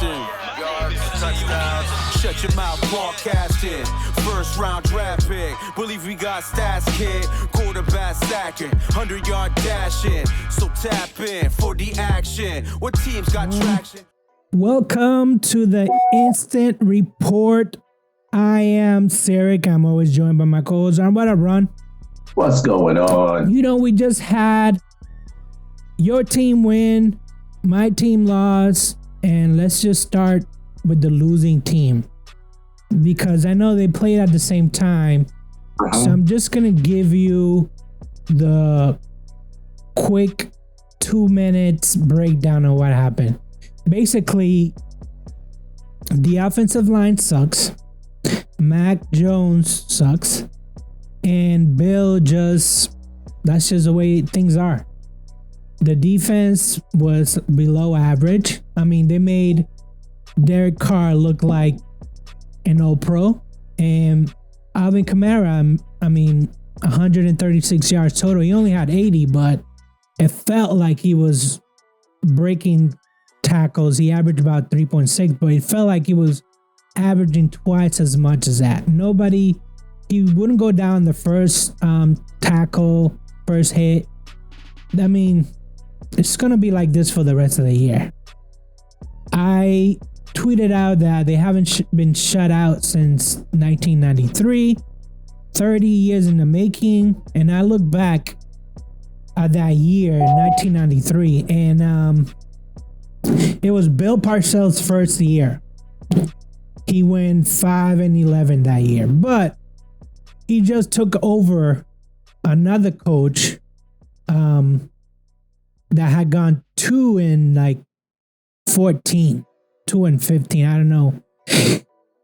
passing. Yards, touchdowns, shut your mouth, broadcasting. First round draft pick, believe we got stats, kid. Quarterback stacking, 100-yard dashing. So tap in for the action. What teams got traction? Welcome to the Instant Report. I am Sarek. I'm always joined by my co-host. What up, Ron? What's going on? You know, we just had your team win, my team lost, and let's just start with the losing team because I know they played at the same time. So I'm just going to give you the quick 2 minutes breakdown of what happened. Basically, the offensive line sucks. Mac Jones sucks. And Bill that's just the way things are. The defense was below average. I mean, they made Derek Carr look like an old pro. And Alvin Kamara, 136 yards total. He only had 80, but it felt like he was breaking tackles. He averaged about 3.6, but it felt like he was averaging twice as much as that. He wouldn't go down the first tackle, first hit. I mean, it's going to be like this for the rest of the year. I tweeted out that they haven't been shut out since 1993, 30 years in the making. And I look back at that year, 1993, and it was Bill Parcells' first year. He went 5-11 that year, but he just took over another coach that had gone 2-14, 2-15. I don't know.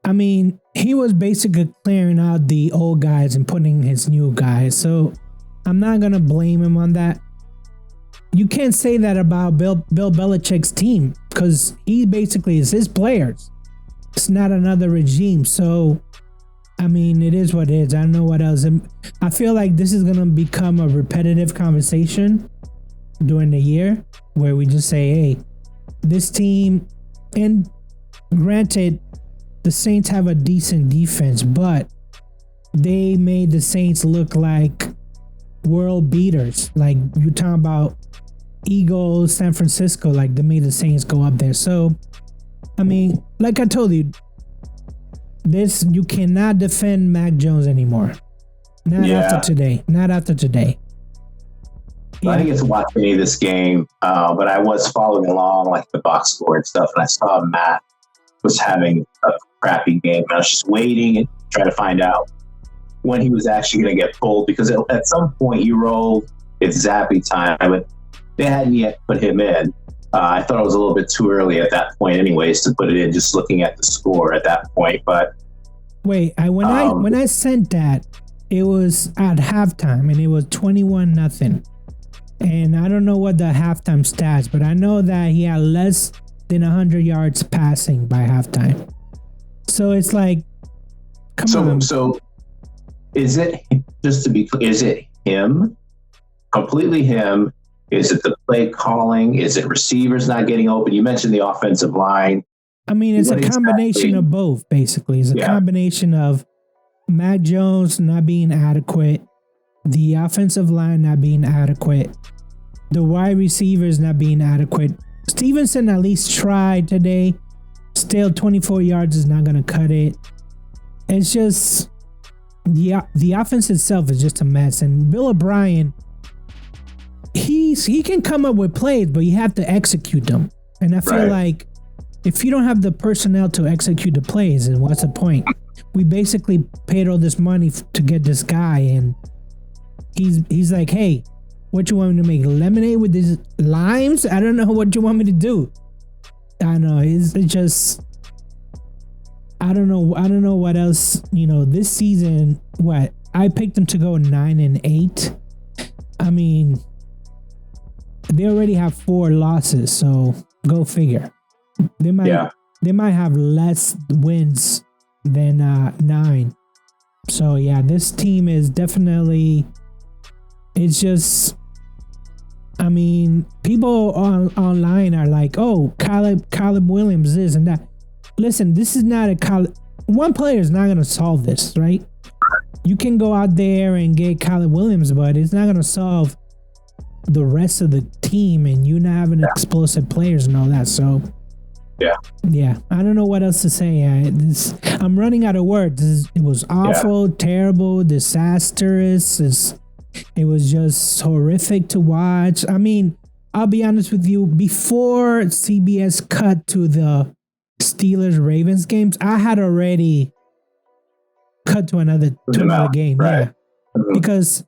I mean, he was basically clearing out the old guys and putting his new guys. So I'm not going to blame him on that. You can't say that about Bill Belichick's team because he basically is his players. It's not another regime. So, I mean, it is what it is. I don't know what else. I feel like this is going to become a repetitive conversation during the year where we just say, hey, this team, and granted, the Saints have a decent defense, but they made the Saints look like world beaters. Like you're talking about Eagles, San Francisco, like they made the Saints go up there. So, I mean, like I told you, you cannot defend Mac Jones anymore. Not after today. Not after today. I didn't get to watch any of this game, but I was following along like the box score and stuff, and I saw Matt was having a crappy game. And I was just waiting and trying to find out when he was actually going to get pulled because at some point you rolled, it's zappy time, but they hadn't yet put him in. I thought it was a little bit too early at that point anyways to put it in, just looking at the score at that point. But wait, when I sent that, it was at halftime and it was 21-0. And I don't know what the halftime stats, but I know that he had less than 100 yards passing by halftime. So it's like, come on. So is it, just to be clear, is it him? Completely him? Is it the play calling? Is it receivers not getting open? You mentioned the offensive line. I mean, it's a combination of both, basically. It's a combination of Mac Jones not being adequate, the offensive line not being adequate, the wide receivers not being adequate. Stevenson at least tried today. Still, 24 yards is not going to cut it. It's just, the offense itself is just a mess. And Bill O'Brien, he can come up with plays, but you have to execute them. And I feel like if you don't have the personnel to execute the plays, then what's the point? We basically paid all this money to get this guy, and he's like, hey, what you want me to make? Lemonade with these limes? I don't know what you want me to do. I know it's just, I don't know what else. This season, I picked them to go 9-8. I mean, they already have 4 losses, so go figure. They might have less wins than 9. So yeah, this team is definitely, it's just, I mean, people online are like, "Oh, Caleb Williams, this and that." Listen, this is not one player is not going to solve this, right? You can go out there and get Caleb Williams, but it's not going to solve the rest of the team, and you not having explosive players and all that. So, yeah, I don't know what else to say. I'm running out of words. It was awful, terrible, disastrous. It was just horrific to watch. I mean, I'll be honest with you. Before CBS cut to the Steelers-Ravens games, I had already cut to another game. Right. Yeah, because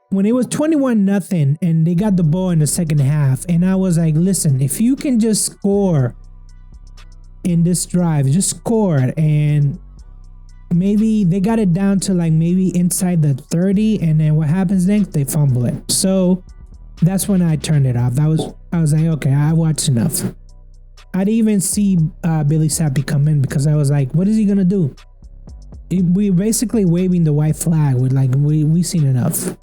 when it was 21-0 and they got the ball in the second half, and I was like, listen, if you can just score in this drive, just score it, and maybe they got it down to like maybe inside the 30, and then what happens next? They fumble it. So that's when I turned it off. I was like, okay, I watched enough. I didn't even see Billy Zappi come in because I was like, what is he gonna do? We basically waving the white flag with like we seen enough.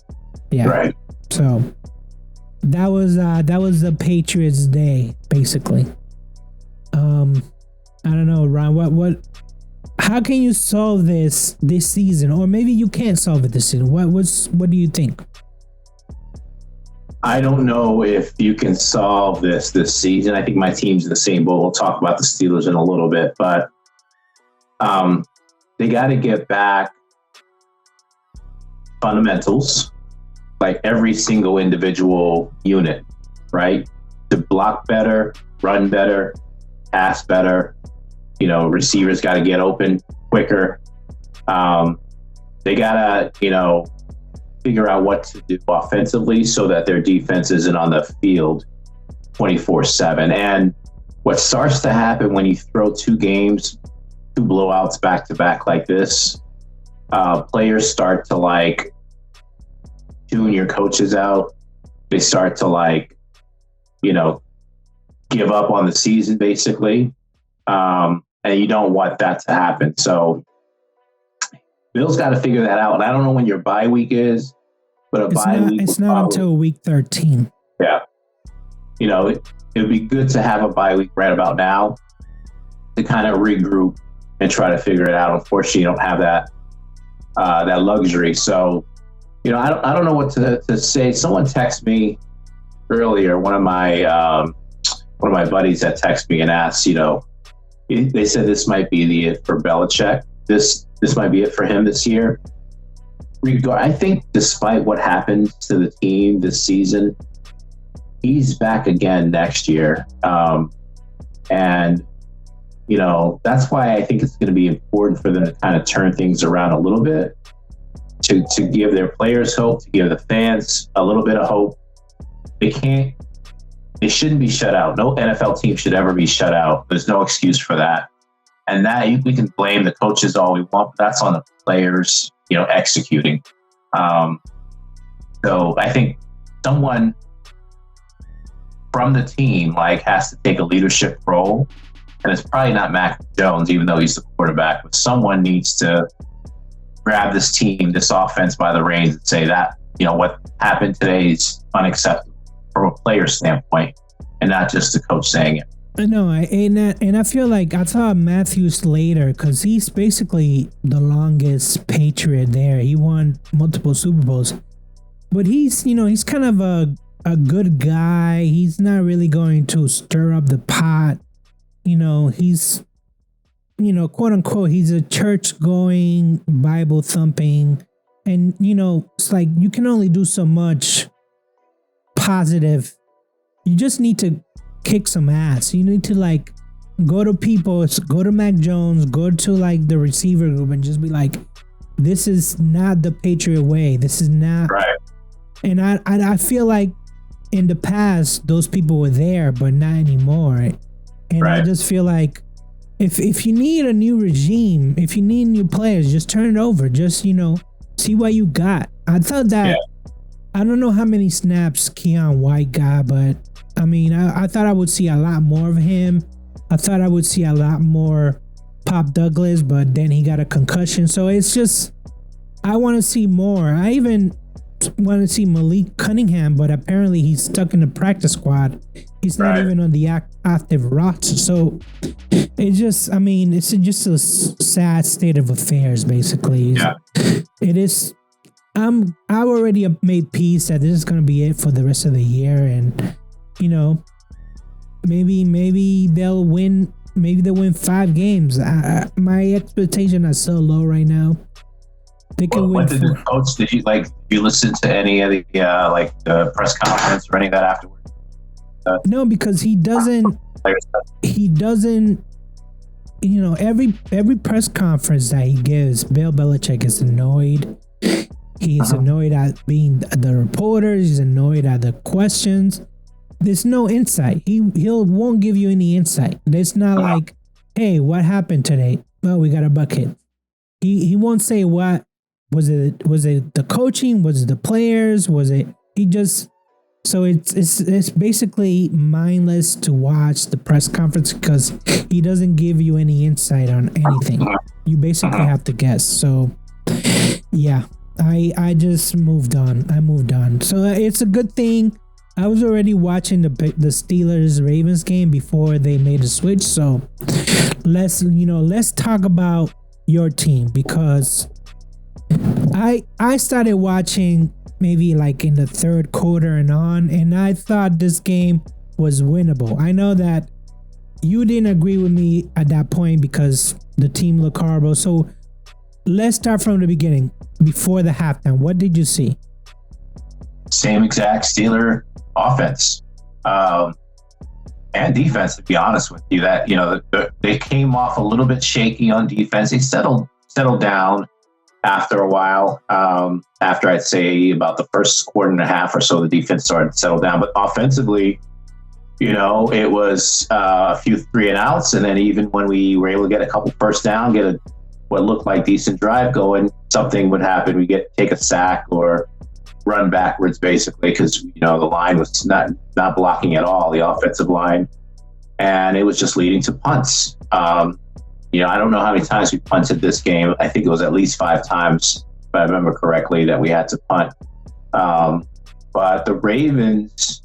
Yeah. Right. So that was the Patriots day, basically. I don't know, Ron, how can you solve this season? Or maybe you can't solve it this season. What do you think? I don't know if you can solve this season. I think my team's in the same boat. We'll talk about the Steelers in a little bit, but they got to get back fundamentals, like every single individual unit, right? To block better, run better, pass better. Receivers got to get open quicker. They got to, figure out what to do offensively so that their defense isn't on the field 24/7. And what starts to happen when you throw two blowouts back to back like this, players start to tune your coaches out. They start to give up on the season basically. And you don't want that to happen. So Bill's got to figure that out. And I don't know when your bye week is, but it's not until week 13. Yeah. It would be good to have a bye week right about now to kind of regroup and try to figure it out. Unfortunately, you don't have that luxury. So, I don't know what to say. Someone texted me earlier, one of my buddies that texted me and asked, they said this might be it for Belichick. This might be it for him this year. I think despite what happened to the team this season, he's back again next year. And that's why I think it's going to be important for them to kind of turn things around a little bit, to give their players hope, to give the fans a little bit of hope. They shouldn't be shut out. No NFL team should ever be shut out. There's no excuse for that. And that we can blame the coaches all we want, but that's on the players, executing. So I think someone from the team has to take a leadership role. And it's probably not Mac Jones, even though he's the quarterback, but someone needs to grab this team, this offense by the reins and say that, what happened today is unacceptable from a player standpoint, and not just the coach saying it. No, and I feel like I saw Matthews later because he's basically the longest Patriot there. He won multiple Super Bowls, but he's kind of a good guy. He's not really going to stir up the pot. He's quote unquote, he's a church going, Bible thumping, and it's like you can only do so much positive. You just need to kick some ass. You need to go to people, go to Mac Jones, go to the receiver group and just be like, this is not the Patriot way. This is not right. And I feel like in the past those people were there, but not anymore. And right. I just feel like if you need a new regime, if you need new players, just turn it over. Just see what you got. I thought that. Yeah. I don't know how many snaps Keon White got, but I mean, I thought I would see a lot more of him. I thought I would see a lot more Pop Douglas, but then he got a concussion. So it's just, I want to see more. I even want to see Malik Cunningham, but apparently he's stuck in the practice squad. He's not even on the active roster. So it's just, I mean, it's just a sad state of affairs, basically. Yeah. It is. I already made peace that this is going to be it for the rest of the year. And, you know, maybe they'll win. Maybe they'll win 5 games. My expectations are so low right now. They can win. What did the coach? Did you listen to any of the the press conference or any of that afterwards? No, because he doesn't. You know, every press conference that he gives, Bill Belichick is annoyed. He's annoyed at being the reporters. He's annoyed at the questions. There's no insight. He won't give you any insight. It's not like, hey, what happened today? Well, we got a bucket. He won't say what was it. Was it the coaching? Was it the players? Was it? He just. So it's basically mindless to watch the press conference because he doesn't give you any insight on anything. You basically have to guess. So yeah, I just moved on. I moved on. So it's a good thing. I was already watching the Steelers Ravens game before they made a switch. So let's talk about your team, because I started watching maybe like in the third quarter and on, and I thought this game was winnable. I know that you didn't agree with me at that point because the team looked horrible. So let's start from the beginning, before the halftime. What did you see? Same exact Steeler offense and defense, to be honest with you. That, you know, they came off a little bit shaky on defense. They settled down after a while. After I'd say about the first quarter and a half or so, the defense started to settle down. But offensively, you know, it was a few 3 and outs, and then even when we were able to get a couple first down, get what looked like decent drive going, something would happen. We take a sack or run backwards, basically, because, you know, the line was not blocking at all, the offensive line, and it was just leading to punts. You know, I don't know how many times we punted this game. I think it was at least 5 times, if I remember correctly, that we had to punt. But the Ravens,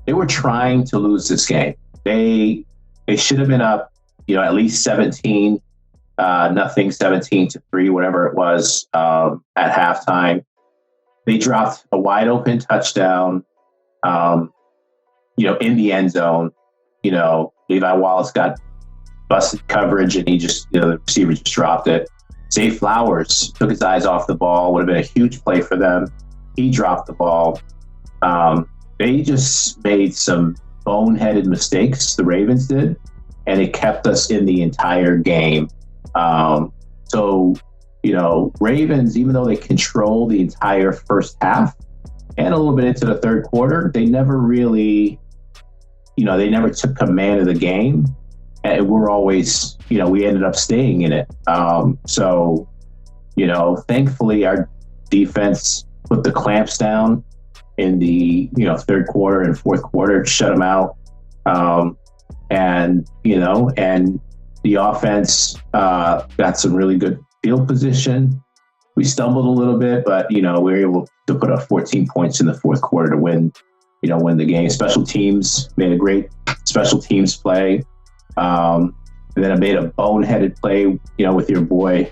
they were trying to lose this game. They should have been up, you know, at least 17-0, 17-3, whatever it was, at halftime. They dropped a wide open touchdown, you know, in the end zone. You know, Levi Wallace got busted coverage, and he just, you know, the receiver just dropped it. Zay Flowers took his eyes off the ball. Would have been a huge play for them. He dropped the ball. They just made some boneheaded mistakes, the Ravens did, and it kept us in the entire game. So, you know, Ravens, even though they control the entire first half and a little bit into the third quarter, they never really, you know, they never took command of the game. And we're always, you know, we ended up staying in it. So, you know, thankfully our defense put the clamps down in the, you know, third quarter and fourth quarter, shut them out. And, you know, and the offense got some really good field position. We stumbled a little bit, but, you know, we were able to put up 14 points in the fourth quarter to win the game. Special teams made a great special teams play. And then I made a boneheaded play, you know, with your boy,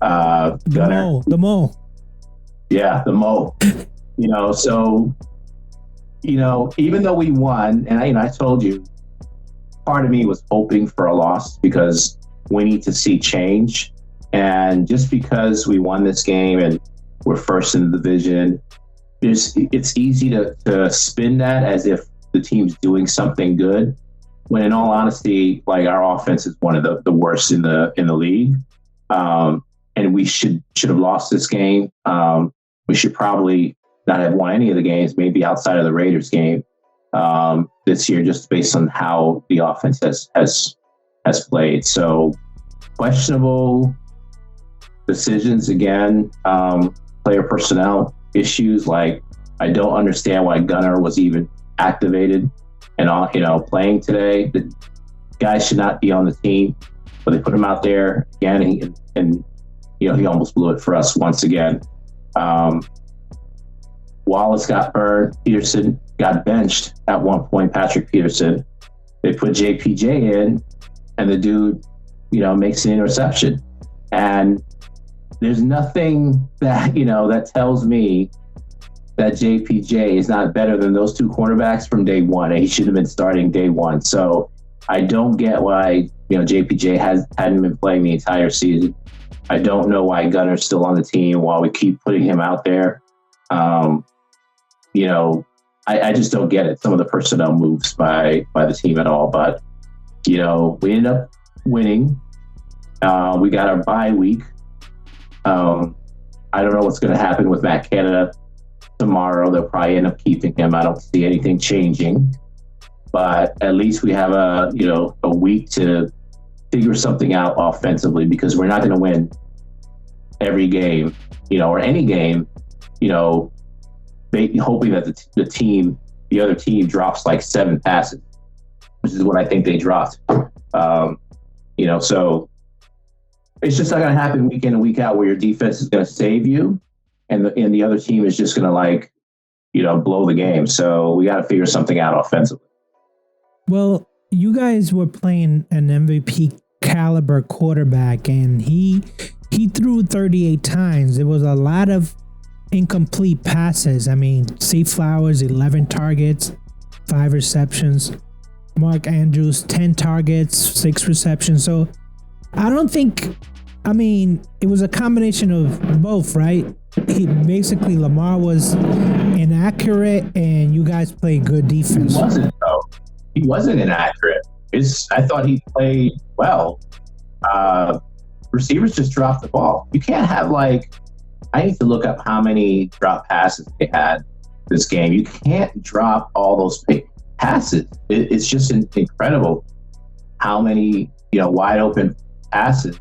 Gunner. The Mo. Yeah, the Mo. You know, so, you know, even though we won, and I told you, part of me was hoping for a loss because we need to see change. And just because we won this game and we're first in the division, it's easy to spin that as if the team's doing something good, when in all honesty, like, our offense is one of the worst in the league. And we should have lost this game. We should probably not have won any of the games, maybe outside of the Raiders game this year, just based on how the offense has played. So questionable decisions again, player personnel issues. Like, I don't understand why Gunner was even activated and playing today. The guy should not be on the team, but they put him out there again, and he almost blew it for us once again. Wallace got burned. Peterson got benched at one point, Patrick Peterson. They put JPJ in, and the dude, makes an interception. And there's nothing that, that tells me that JPJ is not better than those two cornerbacks from day one. And he should have been starting day one. So I don't get why, JPJ hadn't been playing the entire season. I don't know why Gunner's still on the team while we keep putting him out there. I just don't get it. Some of the personnel moves by the team at all. But, we ended up winning. We got our bye week. I don't know what's going to happen with Matt Canada tomorrow. They'll probably end up keeping him. I don't see anything changing. But at least we have a week to figure something out offensively, because we're not going to win every game, or any game, hoping that the other team drops like 7 passes, which is what I think they dropped. So it's just not going to happen week in and week out where your defense is going to save you and the other team is just going to blow the game. So we got to figure something out offensively. Well, you guys were playing an MVP caliber quarterback, and he threw 38 times. There was a lot of incomplete passes. I mean, Zay Flowers, 11 targets, 5 receptions. Mark Andrews, 10 targets, 6 receptions. So it was a combination of both, right? Lamar was inaccurate, and you guys played good defense. He wasn't, though. He wasn't inaccurate. I thought he played well. Receivers just dropped the ball. You can't have I need to look up how many drop passes they had this game. You can't drop all those passes. It's just incredible how many wide open passes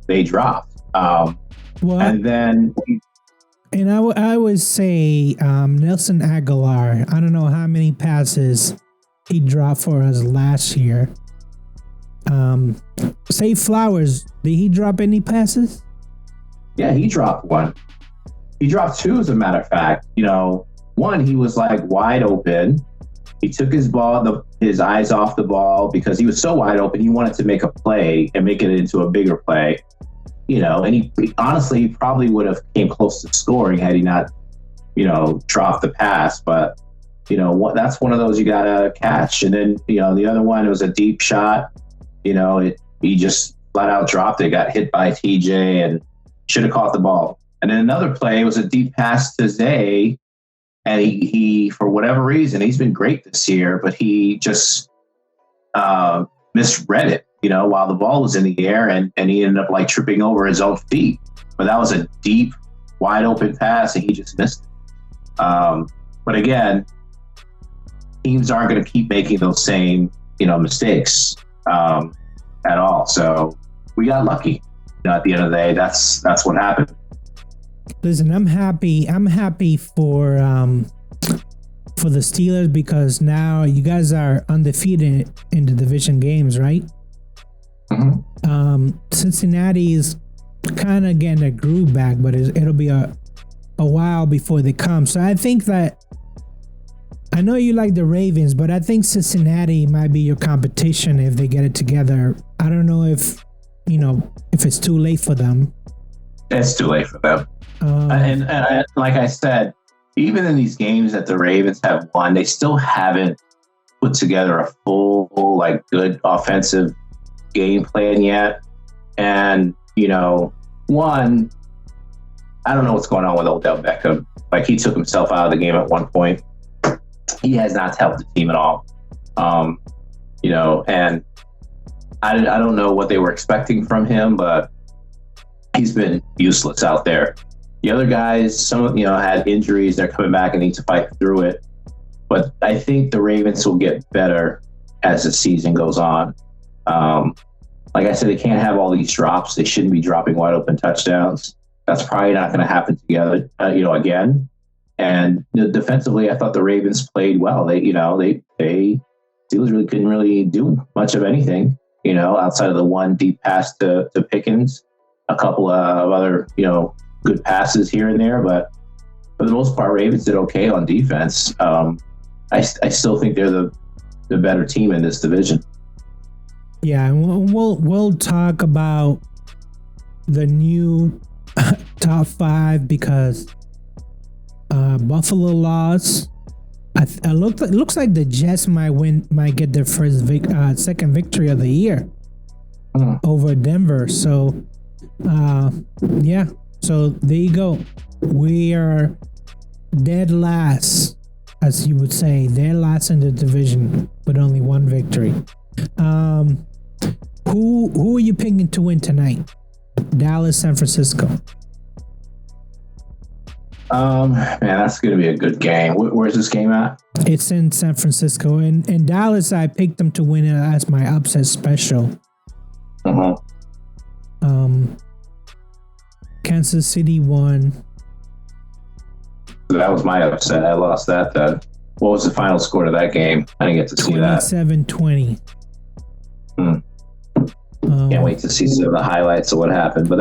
they dropped. And then. And I would say Nelson Aguilar. I don't know how many passes he dropped for us last year. Zay Flowers, did he drop any passes? Yeah, he dropped 1. He dropped 2, as a matter of fact. One, he was wide open. He took his eyes off the ball because he was so wide open. He wanted to make a play and make it into a bigger play. And he honestly probably would have came close to scoring had he not, dropped the pass. But, that's one of those you got to catch. And then, the other one, it was a deep shot. He just flat out dropped it, got hit by TJ and should have caught the ball. And then another play was a deep pass to Zay. And he, for whatever reason, he's been great this year, but he just misread it, while the ball was in the air, and he ended up tripping over his own feet. But that was a deep, wide open pass, and he just missed it. But again, teams aren't going to keep making those same, mistakes at all. So we got lucky. At the end of the day, that's what happened. Listen, I'm happy for the Steelers, because now you guys are undefeated in the division games, right? Mm-hmm. Cincinnati is kind of getting their groove back, but it'll be a while before they come. So I think that, I know you like the Ravens, but I think Cincinnati might be your competition if they get it together. I don't know if it's too late for them. It's too late for them. And like I said, even in these games that the Ravens have won, they still haven't put together a full, good offensive game plan yet. And, one, I don't know what's going on with Odell Beckham. He took himself out of the game at one point. He has not helped the team at all. And I don't know what they were expecting from him, but he's been useless out there. The other guys, some of had injuries. They're coming back and need to fight through it. But I think the Ravens will get better as the season goes on. Like I said, they can't have all these drops. They shouldn't be dropping wide open touchdowns. That's probably not going to happen together, again. And defensively, I thought the Ravens played well. Steelers really couldn't really do much of anything, outside of the one deep pass to Pickens, a couple of other, good passes here and there. But, for the most part, Ravens did okay on defense. I still think they're the better team in this division. Yeah, and we'll talk about the new top 5 because Buffalo lost. It looks like the Jets might get their second victory of the year over Denver. So, yeah. So there you go. We are dead last, as you would say, dead last in the division with only one victory. Who are you picking to win tonight? Dallas, San Francisco. Man, that's going to be a good game. Where's this game at? It's in San Francisco. And Dallas, I picked them to win it as my upset special. Uh-huh. Kansas City won. That was my upset. I lost that. What was the final score to that game? I didn't get to see that. 27-20. Can't wait to see some of the highlights of what happened. But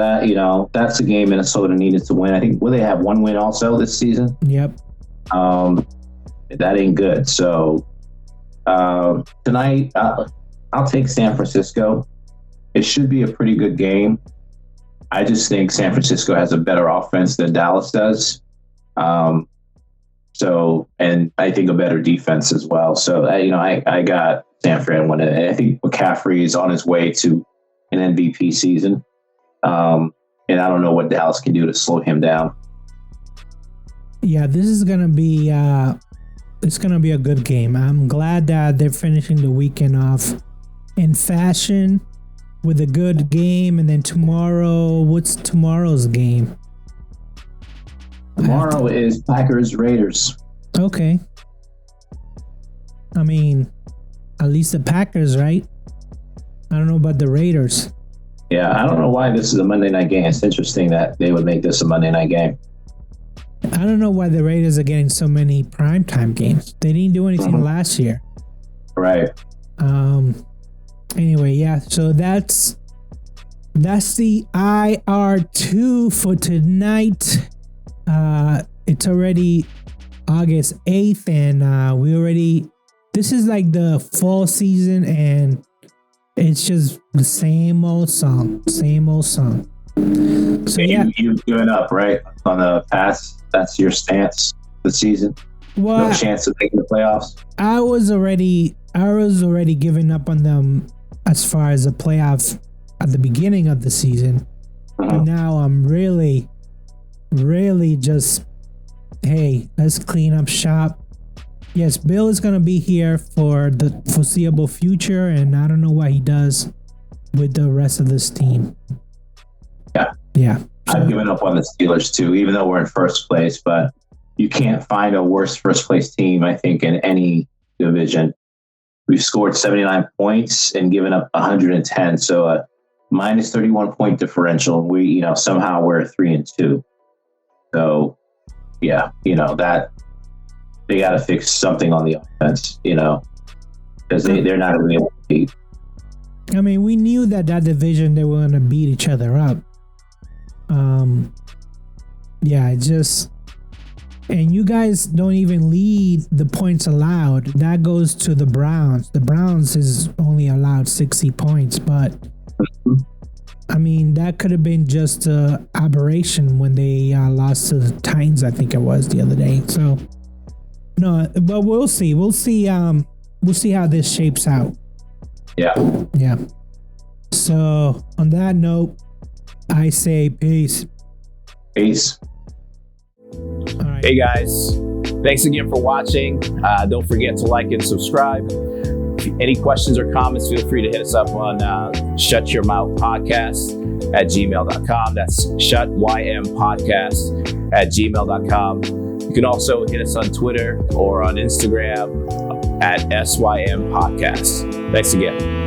that's a game Minnesota needed to win. I think, will they have one win also this season? Yep. That ain't good. So tonight, I'll take San Francisco. It should be a pretty good game. I just think San Francisco has a better offense than Dallas does. And I think a better defense as well. So, I got San Fran winning. I think McCaffrey is on his way to an MVP season. And I don't know what Dallas can do to slow him down. Yeah, this is going to be it's going to be a good game. I'm glad that they're finishing the weekend off in fashion with a good game. And then tomorrow, what's tomorrow's game? Tomorrow is Packers-Raiders. Okay. I mean, at least the Packers, right? I don't know about the Raiders. Yeah, I don't know why this is a Monday night game. It's interesting that they would make this a Monday night game. I don't know why the Raiders are getting so many primetime games. They didn't do anything last year. Right. Anyway, yeah. So that's the IR2 for tonight. It's already August 8th, and this is like the fall season, and it's just the same old song. So yeah, you've given up, right, on the pass. That's your stance this season. Well, no chance of making the playoffs. I was already giving up on them as far as the playoffs at the beginning of the season. But now I'm really just, hey, let's clean up shop. Yes, Bill is going to be here for the foreseeable future, and I don't know what he does with the rest of this team. Yeah. So, I've given up on the Steelers too, even though we're in first place, but you can't find a worse first place team, I think, in any division. We've scored 79 points and given up 110, so a minus 31 point differential. We, somehow we're 3-2. So, yeah, that they got to fix something on the offense, because they're not going to be able to beat. I mean, we knew that division, they were going to beat each other up. And you guys don't even lead the points allowed. That goes to the Browns. The Browns is only allowed 60 points, but I mean, that could have been just an aberration when they lost to the Titans, I think it was the other day. So, no, but we'll see. We'll see how this shapes out. Yeah. So, on that note, I say peace. Peace. All right. Hey guys, thanks again for watching. Don't forget to like and subscribe. Any questions or comments, feel free to hit us up on shutyourmouthpodcast@gmail.com. That's shutympodcast@gmail.com. You can also hit us on Twitter or on Instagram at SYM Podcast. Thanks again.